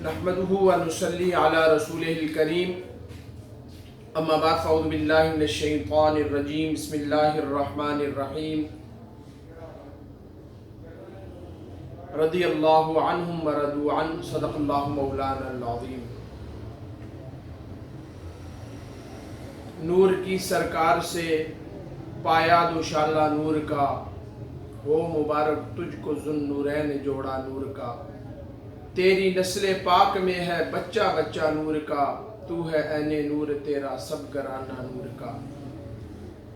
नहमदुहु व नुसल्ली अला रसूलिहिल करीम अम्मा बाद फ़अऊज़ु बिल्लाहि मिनश शैतानिर रजीम बिस्मिल्लाहिर रहमानिर रहीम रदियल्लाहु अन्हुम व रदू अन्हु सदक़ल्लाहु मौलानल अज़ीम। नूर की सरकार से पाया दुशाला नूर का, हो मुबारक तुझको ज़ुन्नूरैन जोड़ा नूर का। तेरी नस्ल पाक में है बच्चा बच्चा नूर का, तू है ऐने नूर तेरा सब घराना नूर का।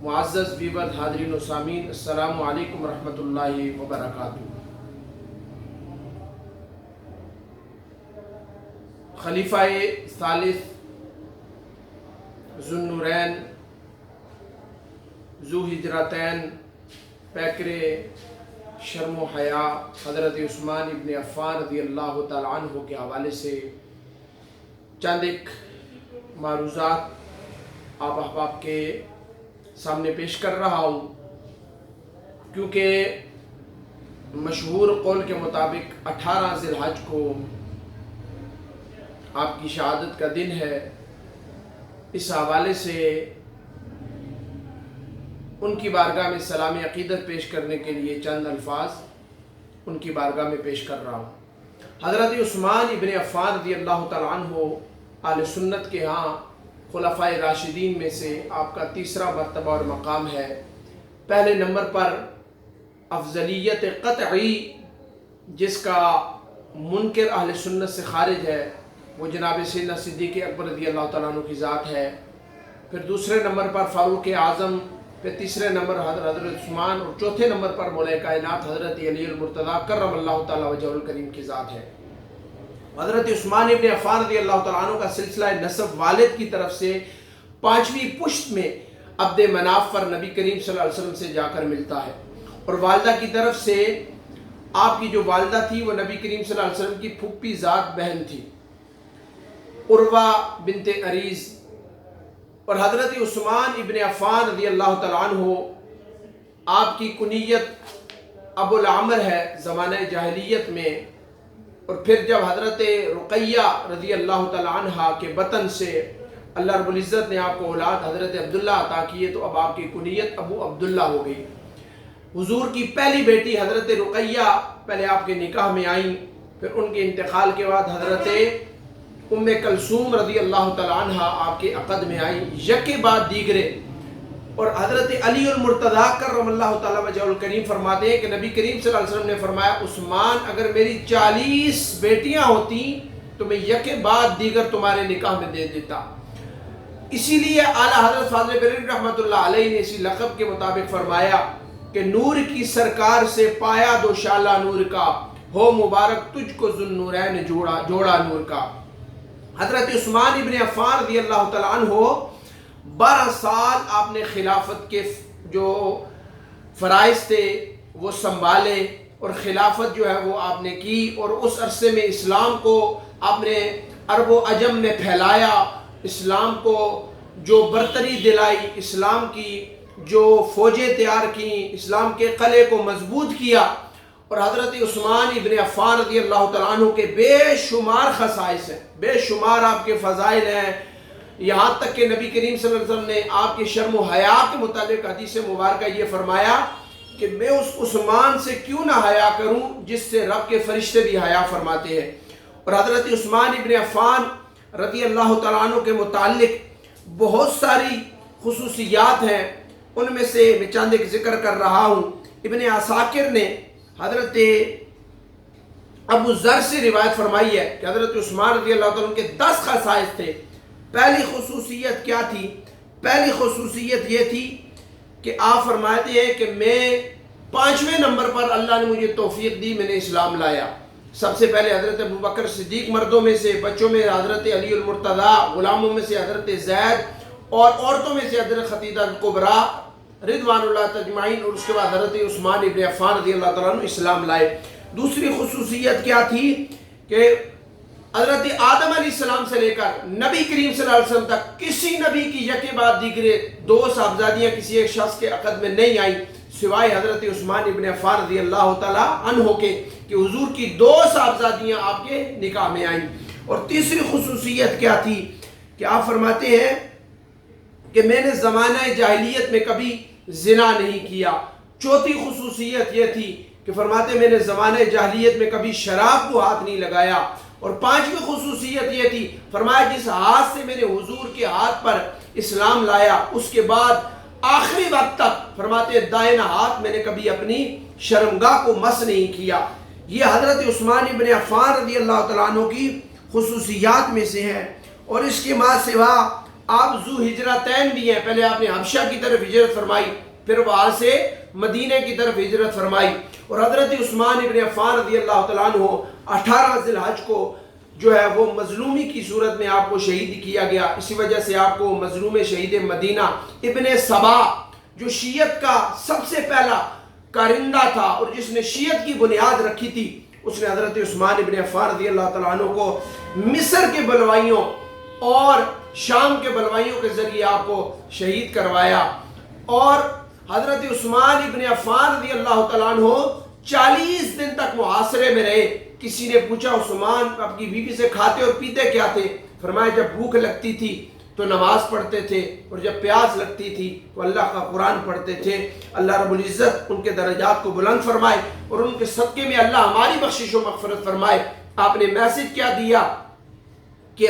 मुअज़्ज़ज़ बीबर हाज़रीन व सामीन, अस्सलामु अलैकुम रहमतुल्लाहि व बरकातुहू। खलीफाए सालिस ज़ुन्नूरैन ज़ू हिजरतैन पैकरे शर्म हया हज़रत उस्मान इब्न अफ़्फ़ान रज़ियल्लाहु तआला अन्हु के हवाले से चंद एक मारूज़ात आप अहबाब के सामने पेश कर रहा हूँ, क्योंकि मशहूर कौल के मुताबिक 18 ज़िलहज को आपकी शहादत का दिन है। इस हवाले से उनकी बारगाह में सलाम अक़ीदत पेश करने के लिए चंद अल्फाज उनकी बारगाह में पेश कर रहा हूँ। हज़रत उस्मान इब्न अफ़्फ़ान रज़ियल्लाहु तआला अन्हु अहले सुन्नत के यहाँ खुलफ़ाए राशिदीन में से आपका तीसरा मर्तबा और मकाम है। पहले नंबर पर अफ़ज़लियत क़त्ई जिसका मुनकर अहले सुन्नत से खारिज है, वो जनाब सैयदना सिद्दीक़ अकबर रज़ियल्लाहु तआला अन्हु की ज़ात है। फिर दूसरे नंबर पर फ़ारूक़ आज़म, फिर तीसरे नंबर हज़रत उस्मान और चौथे नंबर पर मौला कायनात हज़रत अली मुर्तज़ा करमल्लाहु तआला वजहुल करीम की ज़ात है। हज़रत उस्मान इब्न अफ़्फ़ान रज़ियल्लाहु तआला अन्हु का सिलसिला नसब वालिद की तरफ से 5वीं पुश्त में अब्द मनाफ पर नबी करीम सल्लल्लाहु अलैहि वसल्लम से जाकर मिलता है, और वालदा की तरफ से आपकी जो वालदा थी वो नबी करीम सल्लल्लाहु अलैहि वसल्लम की फूफी ज़ात बहन थी, उर्वा बिनते अरीज़। और हज़रत उस्मान इब्न अफ़्फ़ान रज़ियल्लाहु तआला अन्हु आपकी कुनियत अबुल अमर है ज़माने जाहिलियत में। और फिर जब हज़रत रुक़ैया रज़ियल्लाहु तआला अन्हा के बतन से अल्लाह रब्बुल इज़्ज़त ने आपको औलाद हज़रत अब्दुल्ला अता किए, तो अब आपकी कुनियत अबू अब्दुल्ला हो गई। हुज़ूर की पहली बेटी हज़रत रुक़ैया पहले आपके निकाह में आई, फिर उनके इंतकाल के बाद हज़रत उम्मे कलसूम रज़ियल्लाहु तआला अन्हा आपके अक़द में आई, यके बाद दीगरे। और हज़रत अली मुर्तज़ा करमल्लाहु तआला वजहुल करीम फरमाते हैं कि नबी करीम सल्लल्लाहु अलैहि वसल्लम ने फरमाया, उस्मान अगर मेरी 40 बेटियां होती तो मैं यके बाद दीगर तुम्हारे निकाह में दे देता। इसीलिए आला हज़रत फ़ाज़िल बरेलवी रहमतुल्लाह अलैहि ने इसी लक़ब के मुताबिक फरमाया कि नूर की सरकार से पाया दोशाला नूर का, हो मुबारक तुझको ज़ुन्नूरैन जोड़ा नूर का। हज़रत उस्मान इब्न अफ़्फ़ान रज़ियल्लाहु तआला अन्हु 12 साल आपने खिलाफत के जो फ़राइज़ थे वो संभाले, और खिलाफत जो है वो आपने की, और उस अरसे में इस्लाम को आपने अरब व अजम में फैलाया, इस्लाम को जो बरतरी दिलाई, इस्लाम की जो फ़ौजें तैयार की, इस्लाम के क़ले को मजबूत किया। और हज़रत उस्मान इब्न अफ़्फ़ान रज़ियल्लाहु तआला अन्हु के बेशुमार खसाइस हैं, बेशुमार आपके फ़ज़ाइल हैं। यहाँ तक कि नबी करीम सल्लल्लाहु अलैहि वसल्लम ने आपके शर्म व हया के मुतालिक हदीस मुबारक ये फरमाया कि मैं उस उस्मान से क्यों ना हया करूँ जिससे रब के फरिश्ते भी हया फरमाते हैं। और हज़रत उस्मान इब्न अफ़्फ़ान रज़ियल्लाहु तआला अन्हु के मुतालिक बहुत सारी खुसूसियात हैं, उनमें से मैं चंद एक ज़िक्र कर रहा हूँ। इब्न असाकिर ने हज़रत अबू ज़र से रिवायत फरमाई है कि हज़रत उस्मान रज़ियल्लाहु तआला के 10 खसाइस थे। पहली खुसूसियत क्या थी? पहली खुसूसियत ये थी कि आप फरमाते हैं कि मैं 5वें नंबर पर अल्लाह ने मुझे तौफीक दी, मैंने इस्लाम लाया। सबसे पहले हज़रत अबू बकर सिद्दीक़ मर्दों में से, बच्चों में हज़रत अली मुर्तज़ा, ग़ुलामों में से हज़रत ज़ैद, और औरतों में से हज़रत खदीजा कुबरा रिज़वानुल्लाह तजमाइन, और उसके बाद हज़रत उस्मान इब्न अफ़्फ़ान रज़ियल्लाहु तआला अन्हु इस्लाम लाए। दूसरी खुसूसियत क्या थी कि हज़रत आदम अलैहिस्सलाम से लेकर नबी करीम सल्लल्लाहु अलैहि वसल्लम तक किसी नबी की यके बाद दीगरे 2 साहबजादियाँ किसी एक शख्स के अक़द में नहीं आई, सिवाय हज़रत उस्मान इब्न अफ़्फ़ान रज़ियल्लाहु तआला अन्हु के, कि हुजूर की 2 साहबजादियाँ आपके निकाह में आईं। اور تیسری خصوصیت کیا تھی کہ آپ فرماتے ہیں کہ میں نے زمانہ جاہلیت میں کبھی زنا نہیں کیا. چوتھی خصوصیت یہ تھی کہ فرماتے میں نے زمانہ جاہلیت میں کبھی شراب کو ہاتھ نہیں لگایا. اور پانچویں خصوصیت یہ تھی فرمایا جس ہاتھ سے میں نے حضور کے ہاتھ پر اسلام لایا اس کے بعد آخری وقت تک فرماتے دائیں ہاتھ میں نے کبھی اپنی شرمگاہ کو مس نہیں کیا. یہ حضرت عثمان ابن عفان رضی اللہ تعالیٰ عنہ کی خصوصیات میں سے ہے. اور اس کے بعد سوا آپ ذو ہجرتین بھی ہیں. پہلے آپ نے حبشہ کی طرف ہجرت فرمائی، پھر وہاں سے مدینہ کی طرف ہجرت فرمائی. اور حضرت عثمان ابن عفان رضی اللہ تعالیٰ عنہ 18 ذی الحج کو جو ہے وہ مظلومی کی صورت میں آپ کو شہید کیا گیا. اسی وجہ سے آپ کو مظلوم شہید مدینہ ابن سبا جو شیعت کا سب سے پہلا کارندہ تھا اور جس نے شیعت کی بنیاد رکھی تھی، اس نے حضرت عثمان ابن عفان رضی اللہ تعالیٰ عنہ کو مصر کے بلوائیوں اور شام کے بلوائیوں کے ذریعے آپ کو شہید کروایا. اور حضرت عثمان ابن عفان رضی اللہ تعالیٰ عنہ 40 دن تک محاصرے میں رہے. کسی نے پوچھا عثمان آپ کی بیوی سے کھاتے اور پیتے کیا تھے؟ فرمایا جب بھوک لگتی تھی تو نماز پڑھتے تھے اور جب پیاس لگتی تھی تو اللہ کا قرآن پڑھتے تھے. اللہ رب العزت ان کے درجات کو بلند فرمائے اور ان کے صدقے میں اللہ ہماری بخشش و مغفرت فرمائے. آپ نے میسج کیا دیا کہ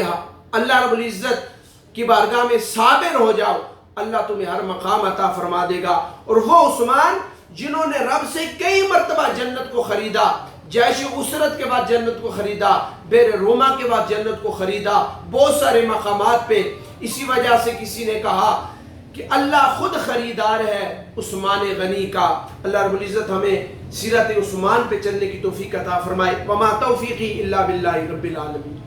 اللہ رب العزت کی بارگاہ میں صابر ہو جاؤ، اللہ تمہیں ہر مقام عطا فرما دے گا. اور وہ عثمان جنہوں نے رب سے کئی مرتبہ جنت کو خریدا، جیش اسرت کے بعد جنت کو خریدا، بیر روما کے بعد جنت کو خریدا، بہت سارے مقامات پہ. اسی وجہ سے کسی نے کہا کہ اللہ خود خریدار ہے عثمان غنی کا. اللہ رب العزت ہمیں سیرت عثمان پہ چلنے کی توفیق عطا فرمائے. وما توفیقی الا باللہ رب العالمین.